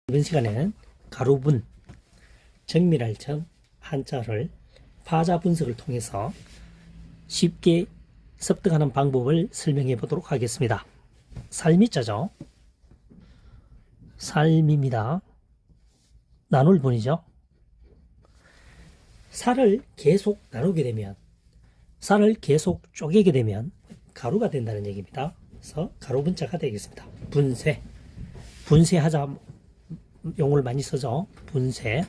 이번 시간에는 가루분, 정밀할 정, 한자를 파자 분석을 통해서 쉽게 습득하는 방법을 설명해 보도록 하겠습니다. 살미자죠. 살미입니다. 나눌 분이죠. 살을 계속 나누게 되면, 살을 계속 쪼개게 되면 가루가 된다는 얘기입니다. 그래서 가루분자가 되겠습니다. 분쇄, 분쇄하자 용어를 많이 쓰죠. 분쇄,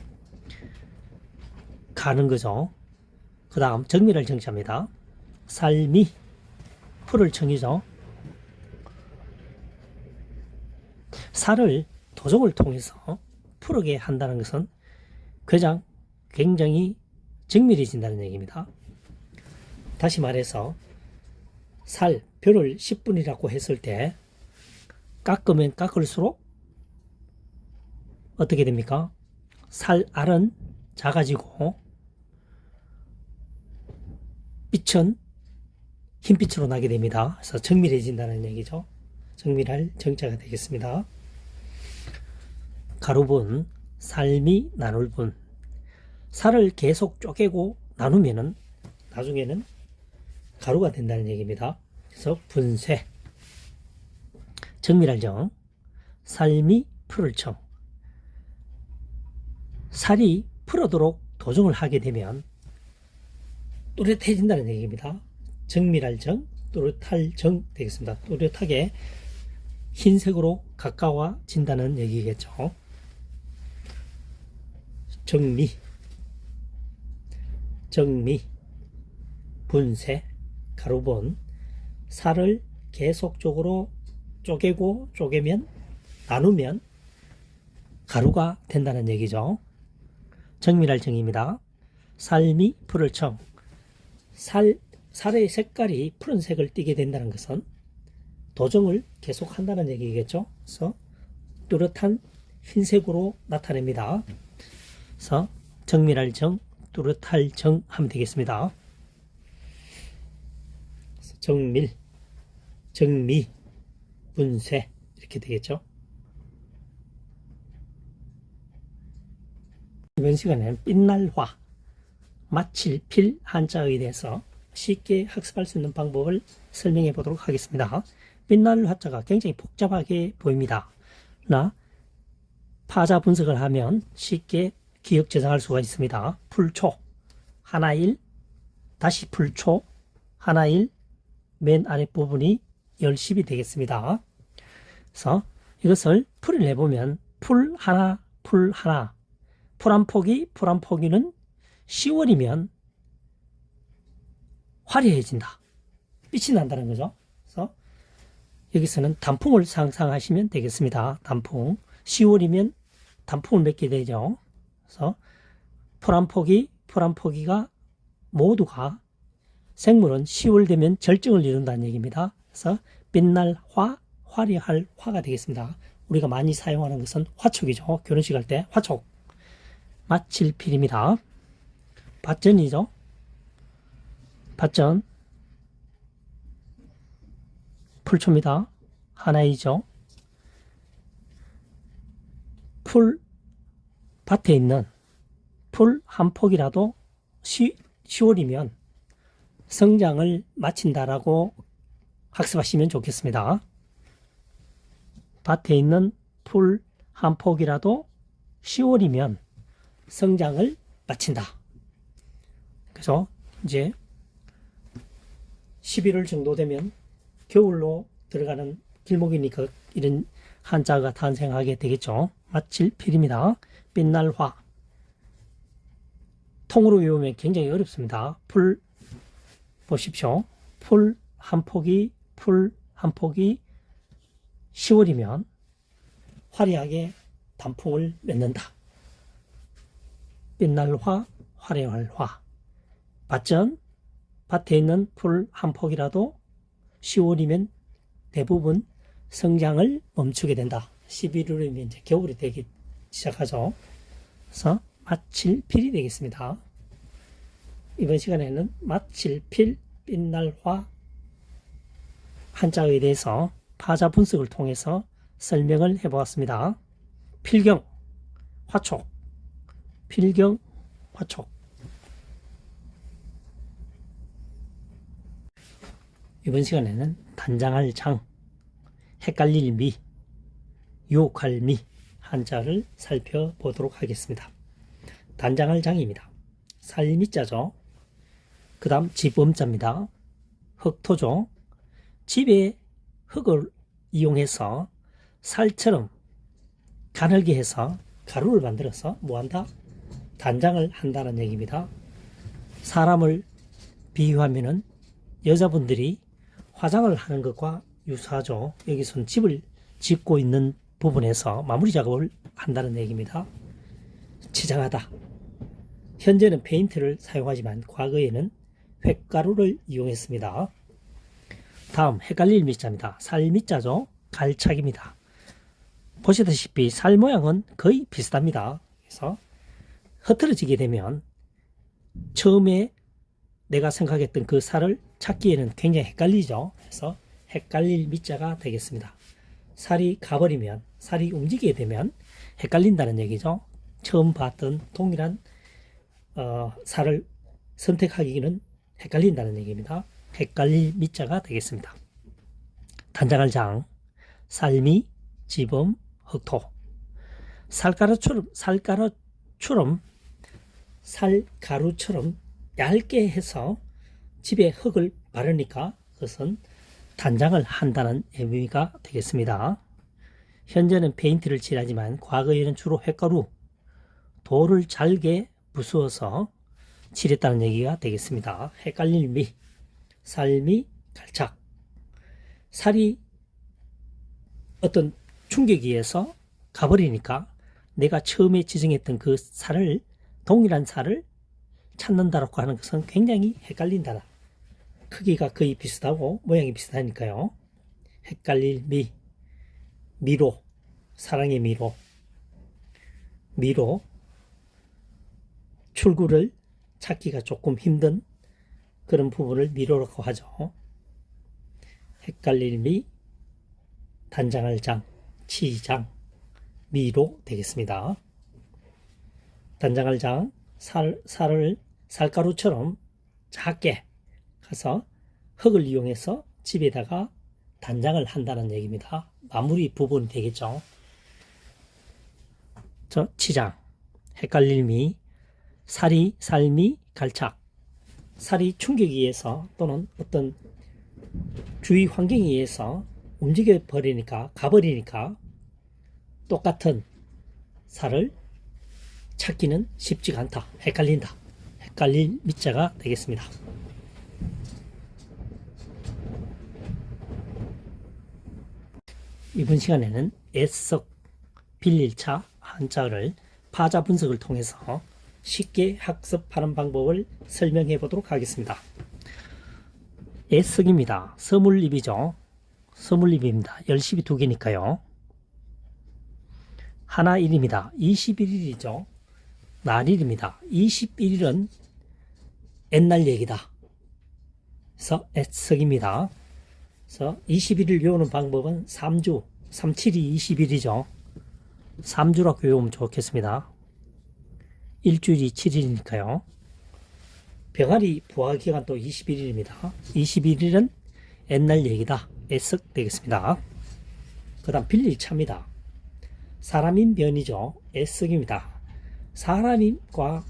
가는 거죠. 그 다음 정밀할 정자입니다. 살미, 풀을 청이죠. 살을 도종을 통해서 풀게 한다는 것은 굉장히 정밀해진다는 얘기입니다. 다시 말해서 살, 벼를 10분이라고 했을 때 깎으면 깎을수록 어떻게 됩니까? 살 알은 작아지고 빛은 흰빛으로 나게 됩니다. 그래서 정밀해진다는 얘기죠. 정밀할 정자가 되겠습니다. 가루분, 살미, 나눌분. 살을 계속 쪼개고 나누면은 나중에는 가루가 된다는 얘기입니다. 그래서 분쇄, 정밀할 정, 살미, 풀을 청. 살이 풀어도록 도종을 하게 되면 또렷해진다는 얘기입니다. 정밀할 정, 또렷할 정 되겠습니다. 또렷하게 흰색으로 가까워진다는 얘기겠죠. 정미, 분쇄, 가루분. 살을 계속적으로 쪼개고 쪼개면 나누면 가루가 된다는 얘기죠. 정밀할 정입니다. 살미, 풀을 청. 살의 색깔이 푸른색을 띠게 된다는 것은 도종을 계속 한다는 얘기겠죠. 그래서 뚜렷한 흰색으로 나타냅니다. 그래서 정밀할 정, 뚜렷할 정 하면 되겠습니다. 정밀, 정미, 분쇄 이렇게 되겠죠. 이번 시간에는 빛날화, 마칠필 한자에 대해서 쉽게 학습할 수 있는 방법을 설명해 보도록 하겠습니다. 빛날 화자가 굉장히 복잡하게 보입니다. 그러나 파자 분석을 하면 쉽게 기억 저장할 수가 있습니다. 풀초, 하나일, 다시 풀초, 하나일, 맨 아랫부분이 열십이 되겠습니다. 그래서 이것을 풀을 내보면 풀 하나, 풀 한 포기는 10월이면 화려해진다. 빛이 난다는 거죠. 그래서 여기서는 단풍을 상상하시면 되겠습니다. 단풍. 10월이면 단풍을 맺게 되죠. 그래서 풀 한 포기가 모두가 생물은 10월 되면 절정을 이룬다는 얘기입니다. 그래서 빛날 화, 화려할 화가 되겠습니다. 우리가 많이 사용하는 것은 화촉이죠. 결혼식 할 때 화촉. 마칠필입니다. 밭전이죠. 밭전. 풀초입니다. 하나이죠. 밭에 있는 풀 한 폭이라도 10월이면 성장을 마친다라고 학습하시면 좋겠습니다. 밭에 있는 풀 한 폭이라도 10월이면 성장을 마친다. 그래서 이제 11월 정도 되면 겨울로 들어가는 길목이니까 이런 한자가 탄생하게 되겠죠. 마칠필입니다. 빛날화. 통으로 외우면 굉장히 어렵습니다. 풀 보십시오. 풀 한 폭이 10월이면 화려하게 단풍을 맺는다. 빛날화, 화려할 화. 밭전, 밭에 있는 풀 한 폭이라도 10월이면 대부분 성장을 멈추게 된다. 11월이면 이제 겨울이 되기 시작하죠. 그래서 마칠필이 되겠습니다. 이번 시간에는 마칠필, 빛날화 한자에 대해서 파자 분석을 통해서 설명을 해보았습니다. 필경, 화촉, 필경, 화촉. 이번 시간에는 단장할 장, 헷갈릴 미, 유혹할 미 한자를 살펴보도록 하겠습니다. 단장할 장입니다. 살미자죠. 그 다음 집음자입니다. 흙토죠. 집에 흙을 이용해서 살처럼 가늘게 해서 가루를 만들어서 뭐한다? 단장을 한다는 얘기입니다. 사람을 비유하면은 여자분들이 화장을 하는 것과 유사하죠. 여기서는 집을 짓고 있는 부분에서 마무리 작업을 한다는 얘기입니다. 치장하다. 현재는 페인트를 사용하지만 과거에는 횟가루를 이용했습니다. 다음 헷갈릴 미자입니다. 살미자죠. 갈착입니다. 보시다시피 살 모양은 거의 비슷합니다. 그래서 흐트러지게 되면 처음에 내가 생각했던 그 살을 찾기에는 굉장히 헷갈리죠. 그래서 헷갈릴 미자가 되겠습니다. 살이 가버리면, 살이 움직이게 되면 헷갈린다는 얘기죠. 처음 봤던 동일한 살을 선택하기는 헷갈린다는 얘기입니다. 헷갈릴 미자가 되겠습니다. 단장할 장, 살미, 지범, 흙토. 살가루처럼 얇게 해서 집에 흙을 바르니까 그것은 단장을 한다는 의미가 되겠습니다. 현재는 페인트를 칠하지만 과거에는 주로 횟가루, 돌을 잘게 부수어서 칠했다는 얘기가 되겠습니다. 헷갈릴 미, 살미, 갈착. 살이 어떤 충격에 의해서 가버리니까 내가 처음에 지정했던 그 살을, 동일한 살을 찾는다라고 하는 것은 굉장히 헷갈린다. 크기가 거의 비슷하고 모양이 비슷하니까요. 헷갈릴 미, 미로, 사랑의 미로, 출구를 찾기가 조금 힘든 그런 부분을 미로라고 하죠. 헷갈릴 미, 단장할 장, 치장, 미로 되겠습니다. 단장할 장, 살을 살가루처럼 작게 가서 흙을 이용해서 집에다가 단장을 한다는 얘기입니다. 마무리 부분이 되겠죠. 치장, 헷갈릴 미, 살미, 갈착. 살이 충격에 의해서 또는 어떤 주위 환경에 의해서 움직여 버리니까, 가버리니까 똑같은 살을 찾기는 쉽지가 않다. 헷갈린다. 헷갈릴 미자가 되겠습니다. 이번 시간에는 애석, 빌릴차 한자를 파자 분석을 통해서 쉽게 학습하는 방법을 설명해 보도록 하겠습니다. 애석입니다. 서물입이죠. 서물입입니다. 열십이 두 개니까요. 하나일입니다. 21일이죠. 날일입니다. 21일은 옛날 얘기다. 그래서 애석입니다. 그래서 21일 외우는 방법은 3주, 37이 20일이죠. 3주라고 외우면 좋겠습니다. 일주일이 7일이니까요. 병아리 부화기간도 21일입니다. 21일은 옛날 얘기다. 애석 되겠습니다. 그 다음 빌릴차입니다. 사람인 변이죠. 애석입니다. 사람과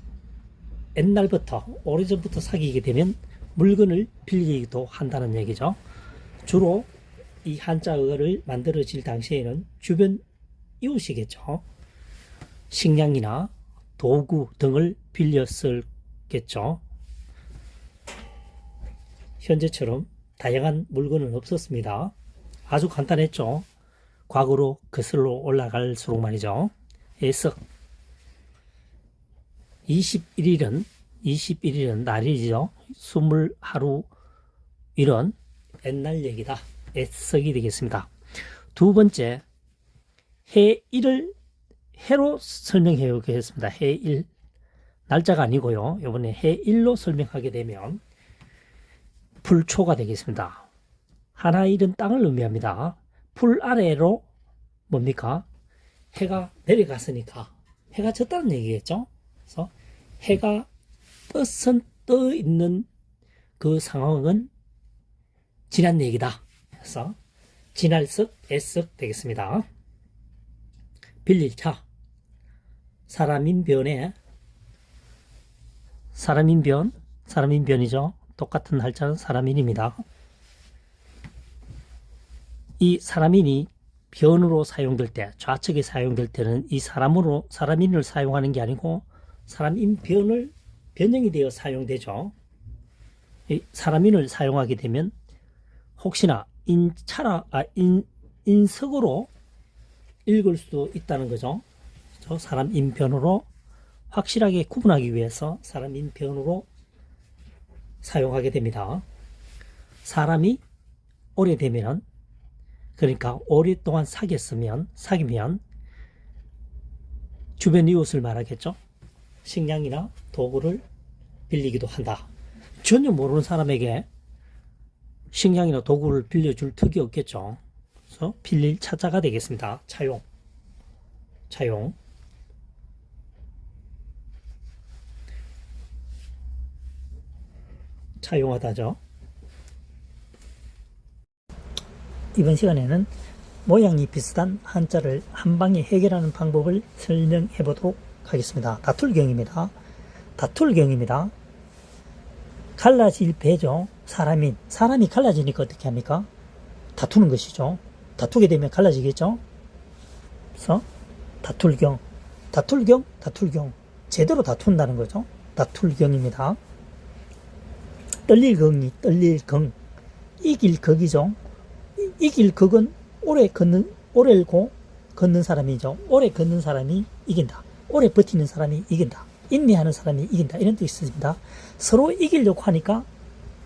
옛날부터 오래전부터 사귀게 되면 물건을 빌리기도 한다는 얘기죠. 주로 이 한자어를 만들어질 당시에는 주변 이웃이겠죠. 식량이나 도구 등을 빌렸었겠죠. 현재처럼 다양한 물건은 없었습니다. 아주 간단했죠. 과거로 거슬러 올라갈수록 말이죠. 애석 21일은 날이죠. 20하루 일은 옛날 얘기다. 애석이 되겠습니다. 두 번째, 해일을 해로 설명해 보겠습니다. 해일. 날짜가 아니고요. 이번에 해일로 설명하게 되면 풀초가 되겠습니다. 하나일은 땅을 의미합니다. 풀 아래로 뭡니까? 해가 내려갔으니까 해가 졌다는 얘기겠죠. 그래서 해가 떠 있는 그 상황은 지난 얘기다. 그래서 지날석, 애석 되겠습니다. 빌릴 차. 사람인변에 사람인변이죠. 똑같은 할자는 사람인입니다. 이 사람인이 변으로 사용될 때, 좌측에 사용될 때는 이 사람인을 사용하는 게 아니고 사람인 변형이 되어 사용되죠. 이 사람인을 사용하게 되면 혹시나 인석으로 읽을 수도 있다는 거죠. 사람인 변으로 확실하게 구분하기 위해서 사람인 변으로 사용하게 됩니다. 사람이 오래되면, 그러니까 오랫동안 사귀면 주변 이웃을 말하겠죠. 식량이나 도구를 빌리기도 한다. 전혀 모르는 사람에게 식량이나 도구를 빌려줄 턱이 없겠죠. 그래서 빌릴 차자가 되겠습니다. 차용. 차용하다죠. 이번 시간에는 모양이 비슷한 한자를 한 방에 해결하는 방법을 설명해 보도록 하겠습니다. 다툴경입니다. 갈라질 배죠. 사람이 갈라지니까 어떻게 합니까? 다투는 것이죠. 다투게 되면 갈라지겠죠. 그래서 다툴경. 제대로 다툰다는 거죠. 다툴경입니다. 떨릴 경. 이길 극이죠. 이길 극은 오래를 걷는 사람이죠. 오래 걷는 사람이 이긴다. 오래 버티는 사람이 이긴다. 인내하는 사람이 이긴다. 이런 뜻이 있습니다. 서로 이기려고 하니까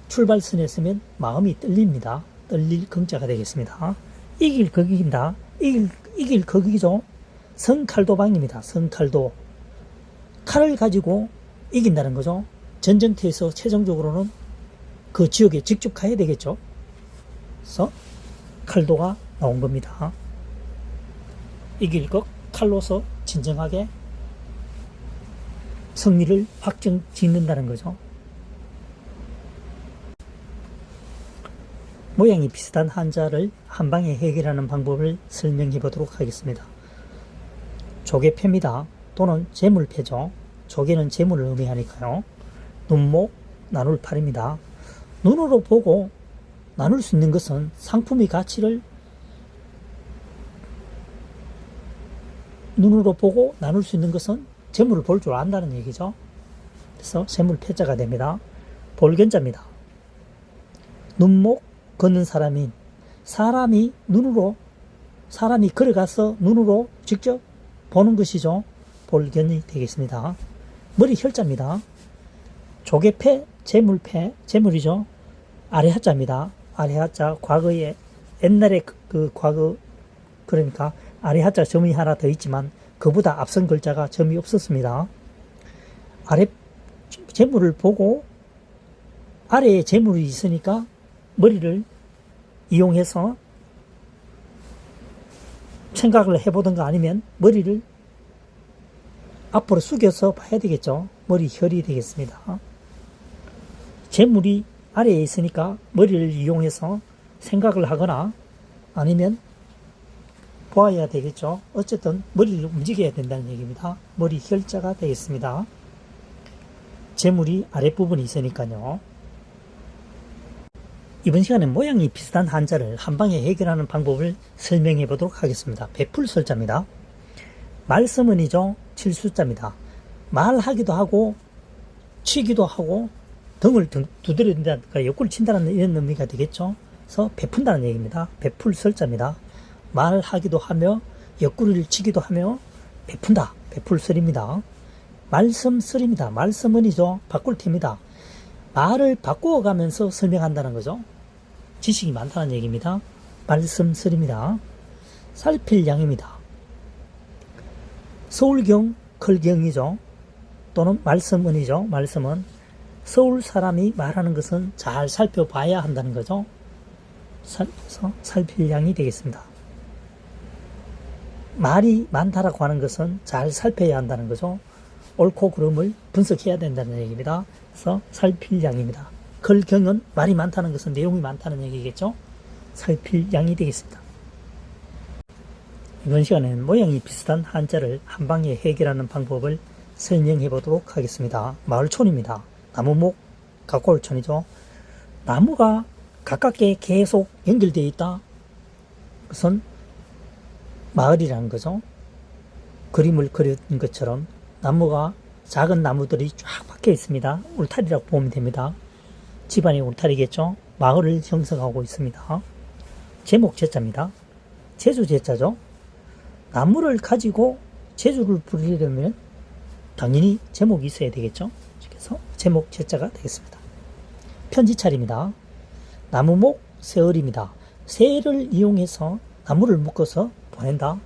출발선에 서면 마음이 떨립니다. 떨릴 긍자가 되겠습니다. 이길 극이긴다. 이길 극이죠. 성칼도방입니다. 성칼도. 칼을 가지고 이긴다는 거죠. 전쟁터에서 최종적으로는 그 지역에 직접 가야 되겠죠. 그래서 칼도가 나온 겁니다. 이길 것, 칼로서 진정하게 승리를 확정 짓는다는 거죠. 모양이 비슷한 한자를 한 방에 해결하는 방법을 설명해 보도록 하겠습니다. 조개패입니다. 또는 재물패죠. 조개는 재물을 의미하니까요. 눈목, 나눌 팔입니다. 눈으로 보고 나눌 수 있는 것은 상품의 가치를 눈으로 보고 나눌 수 있는 것은 재물을 볼 줄 안다는 얘기죠. 그래서 재물패자가 됩니다. 볼견자입니다. 눈목 걷는 사람이 걸어가서 눈으로 직접 보는 것이죠. 볼견이 되겠습니다. 머리 혈자입니다. 조개패, 재물이죠. 아래하자입니다. 아래하자, 과거에 옛날에 과거, 그러니까 아래하자 점이 하나 더 있지만 그보다 앞선 글자가 점이 없었습니다. 아래 재물을 보고 아래에 재물이 있으니까 머리를 이용해서 생각을 해보든가 아니면 머리를 앞으로 숙여서 봐야 되겠죠. 머리 혈이 되겠습니다. 재물이 아래에 있으니까 머리를 이용해서 생각을 하거나 아니면 보아야 되겠죠. 어쨌든 머리를 움직여야 된다는 얘기입니다. 머리 혈자가 되겠습니다. 재물이 아랫부분이 있으니까요. 이번 시간에 모양이 비슷한 한자를 한 방에 해결하는 방법을 설명해 보도록 하겠습니다. 베풀설자입니다. 말서문이죠. 칠수자입니다. 말하기도 하고 치기도 하고 등을 두드린다든가 옆구리 친다는 이런 의미가 되겠죠. 그래서 베푼다는 얘기입니다. 베풀설자입니다. 말하기도 하며 옆구리를 치기도 하며 베푼다. 베풀설입니다. 말씀설입니다. 말씀은이죠. 바꿀테입니다. 말을 바꾸어가면서 설명한다는 거죠. 지식이 많다는 얘기입니다. 말씀설입니다. 살필양입니다. 서울경, 클경이죠. 또는 말씀은이죠. 말씀은 서울 사람이 말하는 것은 잘 살펴봐야 한다는 거죠. 살필양이 되겠습니다. 말이 많다라고 하는 것은 잘 살펴야 한다는 거죠. 옳고 그름을 분석해야 된다는 얘기입니다. 그래서 살필 양입니다. 글경은 말이 많다는 것은 내용이 많다는 얘기겠죠. 살필 양이 되겠습니다. 이번 시간에는 모양이 비슷한 한자를 한 방에 해결하는 방법을 설명해 보도록 하겠습니다. 마을촌입니다. 나무목 가골촌이죠. 나무가 가깝게 계속 연결되어 있다. 그것은 마을이라는 거죠. 그림을 그린 것처럼 나무가 작은 나무들이 쫙 박혀 있습니다. 울타리라고 보면 됩니다. 집안이 울타리겠죠. 마을을 형성하고 있습니다. 제목 제자입니다. 제주 제자죠. 나무를 가지고 제주를 부리려면 당연히 제목이 있어야 되겠죠. 그래서 제목 제자가 되겠습니다. 편지찰입니다. 나무목 세을입니다. 새를 이용해서 나무를 묶어서 보낸다.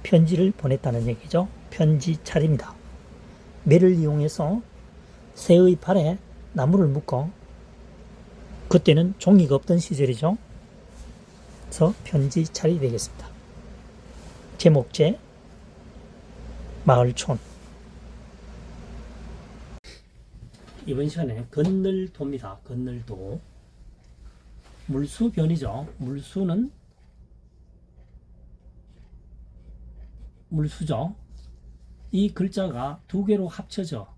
편지를 보냈다는 얘기죠. 편지찰입니다. 매를 이용해서 새의 발에 나무를 묶어, 그때는 종이가 없던 시절이죠. 그래서 편지찰이 되겠습니다. 제목제 마을촌. 이번 시간에 건널도입니다. 건널도. 물수변이죠. 물수는 물수죠. 이 글자가 두 개로 합쳐져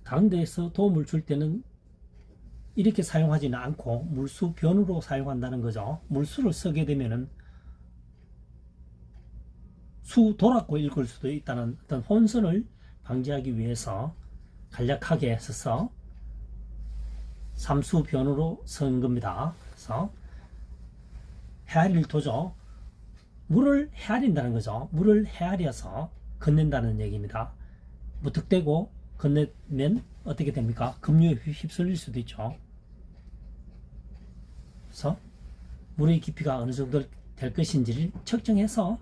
가운데에서 도움을 줄 때는 이렇게 사용하지는 않고 물수변으로 사용한다는 거죠. 물수를 쓰게 되면은 수도라고 읽을 수도 있다는 어떤 혼선을 방지하기 위해서 간략하게 써서 삼수변으로 쓴 겁니다. 그래서 헤아릴 도죠. 물을 헤아린다는 거죠. 물을 헤아려서 건넨다는 얘기입니다. 무턱대고 건네면 어떻게 됩니까? 급류에 휩쓸릴 수도 있죠. 그래서 물의 깊이가 어느 정도 될 것인지를 측정해서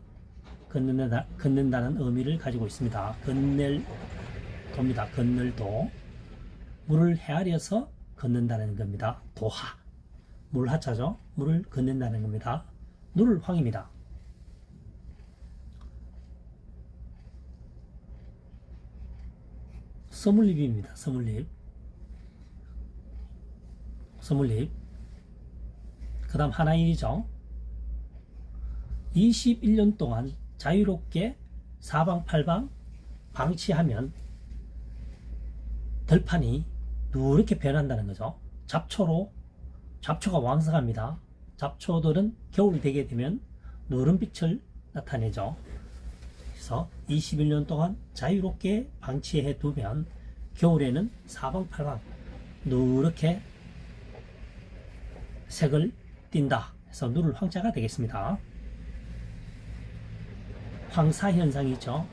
건넨다는 의미를 가지고 있습니다. 건널도입니다. 건널도. 물을 헤아려서 건넌다는 겁니다. 도하. 물하자죠. 물을 건넨다는 겁니다. 누를황입니다. 서물립입니다. 서물립. 서물립. 그 다음 하나일이죠. 21년 동안 자유롭게 사방팔방 방치하면 들판이 누렇게 변한다는 거죠. 잡초가 왕성합니다. 잡초들은 겨울이 되게 되면 누른빛을 나타내죠. 그래서 21년 동안 자유롭게 방치해 두면 겨울에는 사방팔방 누렇게 색을 띈다. 해서 누를 황자가 되겠습니다. 황사현상이 있죠.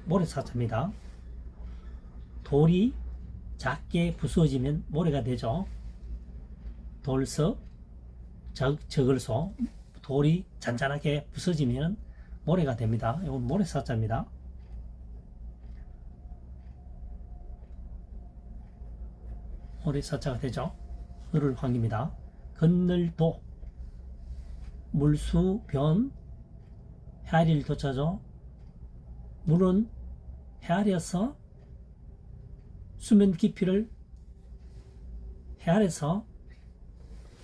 모래사자입니다. 돌이 작게 부서지면 모래가 되죠. 돌석, 적을소, 돌이 잔잔하게 부서지면 모래가 됩니다. 이건 모래사자입니다. 모래사자가 되죠. 을황입니다. 건널도, 물수변, 헤아릴 도자죠. 물은 헤아려서 수면 깊이를 헤아려서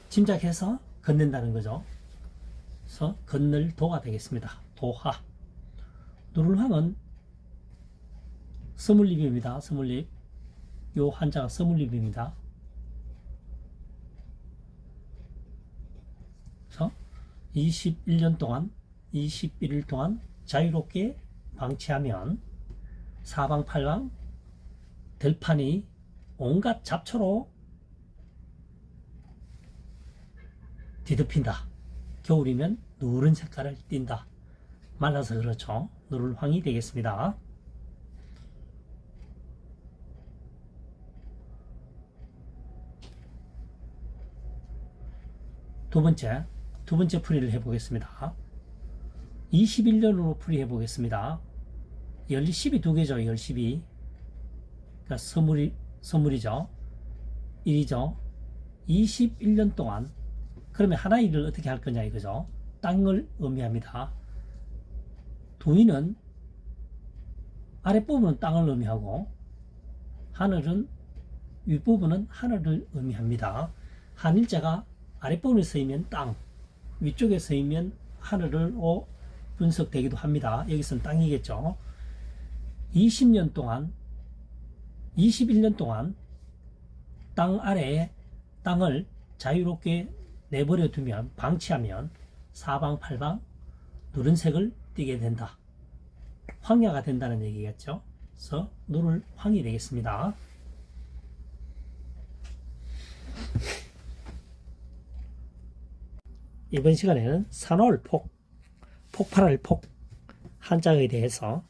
짐작해서 건넨다는 거죠. 그래서 건널도가 되겠습니다. 도하. 누를황은 서물립입니다. 서물립. 요 한자가 서물립입니다. 그래서 21년 동안 21일 동안 자유롭게 방치하면 사방팔방 들판이 온갖 잡초로 뒤덮인다. 겨울이면 누런 색깔을 띈다. 말라서 그렇죠. 누를황이 되겠습니다. 두 번째 풀이를 해보겠습니다. 21년으로 풀이해 보겠습니다. 열십이 두 개죠. 열십이. 그러니까 서물이죠. 1이죠. 21년 동안. 그러면 하나 일을 어떻게 할 거냐 이거죠. 땅을 의미합니다. 두위는 아랫부분은 땅을 의미하고 하늘은 윗부분은 하늘을 의미합니다. 한일자가 아랫부분에 쓰이면 땅, 위쪽에 쓰이면 하늘로 분석되기도 합니다. 여기서는 땅이겠죠. 20년 동안 21년 동안 땅 아래에 땅을 자유롭게 내버려 두면, 방치하면 사방팔방 누른색을 띠게 된다. 황야가 된다는 얘기겠죠. 그래서 누를 황이 되겠습니다. 이번 시간에는 산화울폭, 폭발할 폭, 한자에 대해서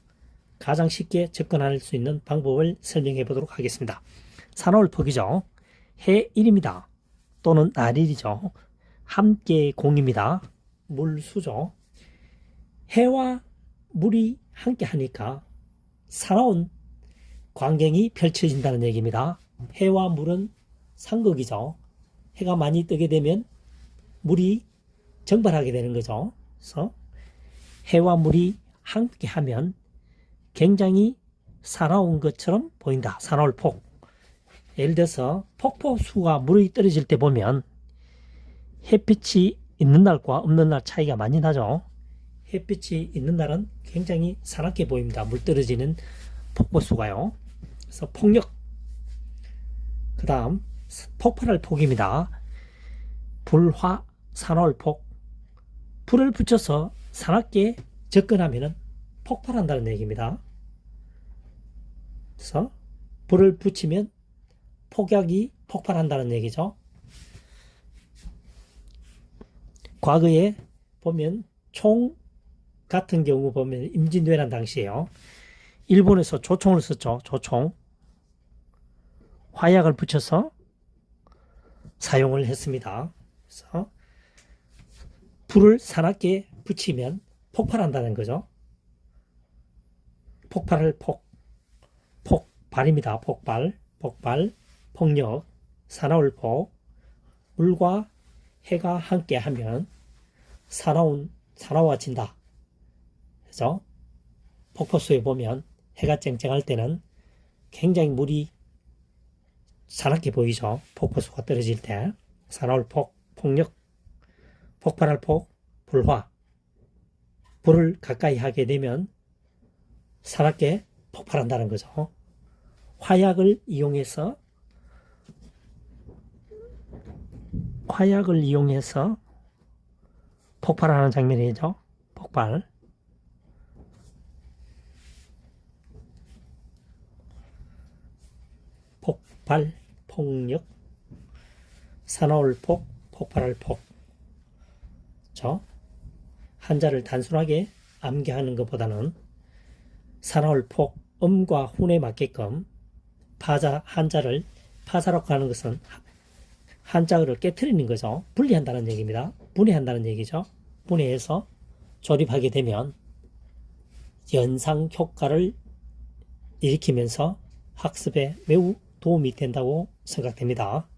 가장 쉽게 접근할 수 있는 방법을 설명해 보도록 하겠습니다. 산화울폭이죠. 해일입니다. 또는 날일이죠. 함께 공입니다. 물수죠. 해와 물이 함께 하니까 사나운 광경이 펼쳐진다는 얘기입니다. 해와 물은 상극이죠. 해가 많이 뜨게 되면 물이 증발하게 되는 거죠. 그래서 해와 물이 함께 하면 굉장히 사나운 것처럼 보인다. 사나울 폭. 예를 들어서 폭포수가 물이 떨어질 때 보면 햇빛이 있는 날과 없는 날 차이가 많이 나죠. 햇빛이 있는 날은 굉장히 사납게 보입니다. 물 떨어지는 폭포수가요. 그래서 폭력. 그 다음 폭발할 폭입니다. 불화 산화울 폭. 불을 붙여서 사납게 접근하면 폭발한다는 얘기입니다. 그래서 불을 붙이면 폭약이 폭발한다는 얘기죠. 과거에 보면 총 같은 경우 보면 임진왜란 당시에요. 일본에서 조총을 썼죠. 조총. 화약을 붙여서 사용을 했습니다. 그래서 불을 사납게 붙이면 폭발한다는 거죠. 폭발할 폭. 폭발입니다. 폭발. 폭력. 사나울 폭. 물과 해가 함께 하면 사나워진다. 그래서 폭포수에 보면 해가 쨍쨍할 때는 굉장히 물이 사납게 보이죠. 폭포수가 떨어질 때. 사나울 폭, 폭력, 폭발할 폭, 불화. 불을 가까이 하게 되면 사납게 폭발한다는 거죠. 화약을 이용해서 폭발하는 장면이죠. 폭발. 폭발, 폭력, 사나울 폭, 폭발할 폭. 한자를 단순하게 암기하는 것보다는 사나울 폭, 음과 훈에 맞게끔 한자를 파자라고 하는 것은 한자어를 깨트리는 거죠. 분리한다는 얘기입니다. 분해한다는 얘기죠. 분해해서 조립하게 되면 연상 효과를 일으키면서 학습에 매우 도움이 된다고 생각됩니다.